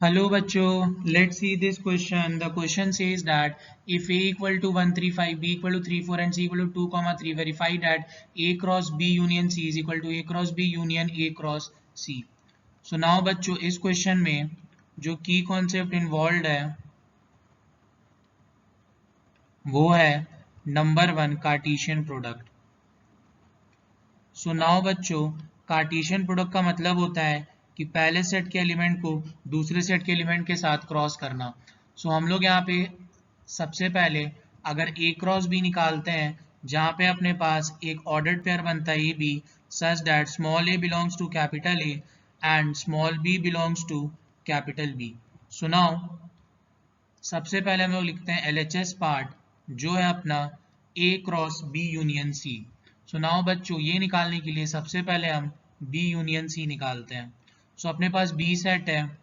Hello bachcho, let's see this question. The question says that if A equal to 1, 3, 5, B equal to 3, 4 and C equal to 2, 3, verify that A cross B union C is equal to A cross B union A cross C. So now बच्चों इस question में जो की concept involve है वो है number 1 Cartesian product. सो now बच्चों Cartesian product का मतलब होता है कि पहले सेट के एलिमेंट को दूसरे सेट के एलिमेंट के साथ क्रॉस करना. सो हम लोग यहाँ पे सबसे पहले अगर ए क्रॉस बी निकालते हैं जहाँ पे अपने पास एक ऑर्डर्ड पेयर बनता है A B such that small A belongs to capital A and small B belongs to capital B. So now सबसे पहले हम लोग लिखते हैं एलएचएस पार्ट जो है अपना A cross B union C. So now बच्चों ये निकालने के लिए सबसे पहले हम बी यूनियन सी निकालते हैं. सो अपने पास बी सेट है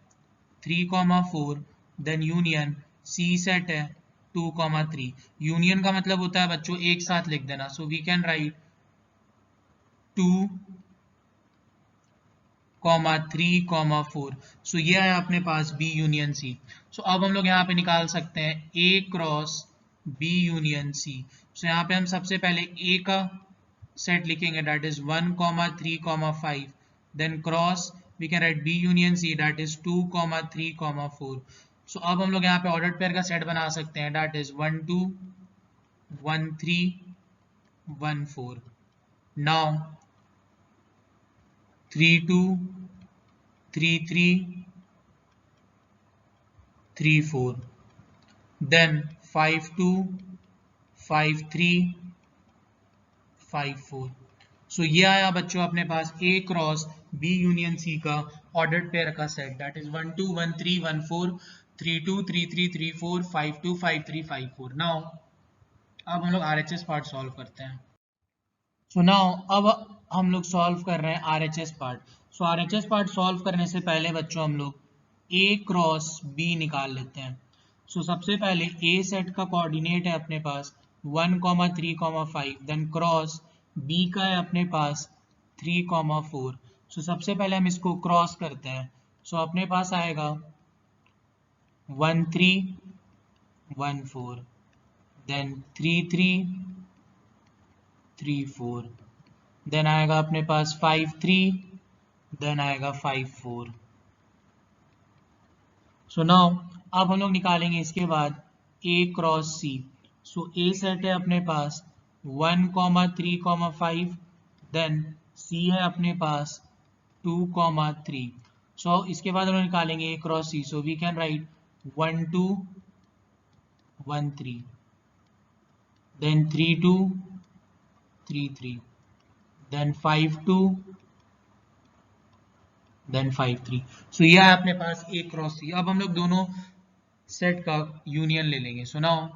3,4 देन यूनियन सी सेट है 2,3. यूनियन का मतलब होता है बच्चों एक साथ लिख देना. So we can write 2,3,4. So ये है अपने पास बी यूनियन सी. सो अब हम लोग यहाँ पे निकाल सकते हैं ए क्रॉस बी यूनियन सी. सो यहाँ पे हम सबसे पहले ए का सेट लिखेंगे that is 1, 3, 5. then cross we can write B union C that is 2, 3, 4. so अब हम लोग यहाँ पे ऑर्डर्ड पेयर का सेट बना सकते हैं that is 1, 2, 1, 3, 1, 4. now 3, 2, 3, 3, 3, 4. then 5, 2, 5, 3, 5, 4. सो ये आया बच्चों अपने पास ए क्रॉस बी यूनियन सी का ऑर्डर्ड पेयर का सेट दैट इज 1, 2, 1, 3, 1, 4, 3, 2, 3, 3, 3, 4, 5, 2, 5, 3, 5, 4. नाउ अब हम लोग आरएचएस पार्ट सॉल्व करते हैं. सो नाउ अब हम लोग सॉल्व कर रहे हैं आरएचएस पार्ट. सो आरएचएस पार्ट सॉल्व करने से पहले बच्चों हम लोग ए क्रॉस बी निकाल लेते हैं. सो सबसे पहले ए सेट का कोऑर्डिनेट है अपने पास 1, 3, 5. देन क्रॉस बी का है अपने पास 3, 4. सो सबसे पहले हम इसको क्रॉस करते हैं. सो अपने पास आएगा 1, 3, 1, 4. देन 3, 3, 3, 4. देन आएगा अपने पास 5, 3. देन आएगा 5, 4. सो नाउ अब हम लोग निकालेंगे इसके बाद ए क्रॉस सी. सो ए सेट है अपने पास 1, 3, 5. देन सी है अपने पास 2, 3. सो इसके बाद हम लोग निकालेंगे A cross C. So we can write 1, 2, 1, 3. Then 3, 2, 3, 3. Then 5, 2. Then 5, 3. So यह है अपने पास ए क्रॉस सी. अब हम लोग दोनों सेट का यूनियन ले लेंगे. So now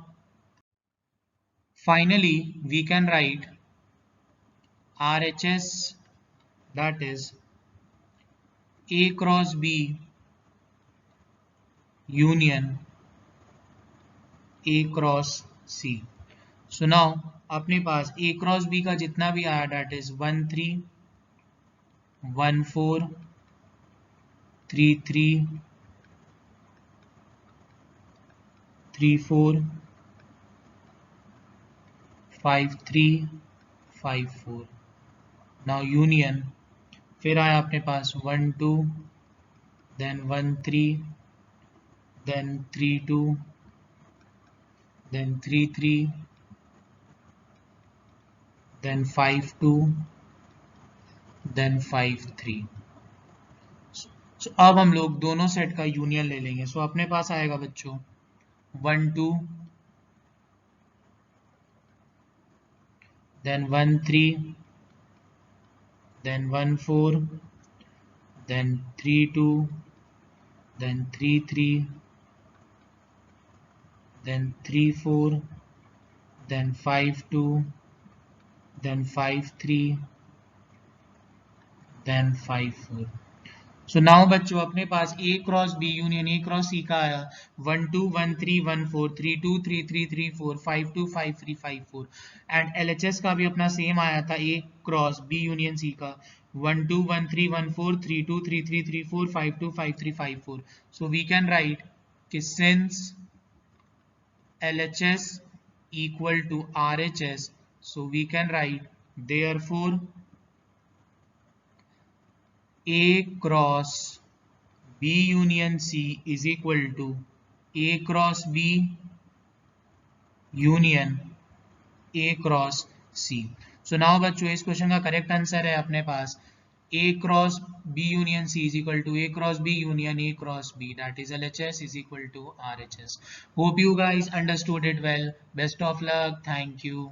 finally we can write RHS that is A cross B union A cross C. So now अपने पास A cross B का जितना भी आया that is 1, 3, 1, 4, 3, 3, 3, 4, 5, 3, 5, 4. now union फिर आया अपने पास 1, 2, then 1, 3, then 3, 2, then 3, 3, then 5, 2, then 5, 3. so अब हम लोग दोनों सेट का यूनियन ले लेंगे. सो अपने पास आएगा बच्चों 1, 2, then 1, 3, then 1, 4, then 3, 2, then 3, 3, then 3, 4, then 5, 2, then 5, 3, then 5, 4. So now बच्चों अपने पास A cross B union A cross C का आया 1, 2, 1, 3, 1, 4, 3, 2, 3, 3, 3, 4, 5, 2, 5, 3, 5, 4. एंड एलएचएस का भी अपना सेम आया था ए क्रॉस बी यूनियन सी का 1 2 1 3 1 4 3 2 3 3 3 4 5 2 5 3 5 4. So we can write कि since LHS equal to RHS, so we can write therefore A cross B union C is equal to A cross B union A cross C. So now बच्चों इस question का correct answer है अपने पास A cross B union C is equal to A cross B union A cross B, that is LHS is equal to RHS. Hope you guys understood it well. Best of luck. Thank you.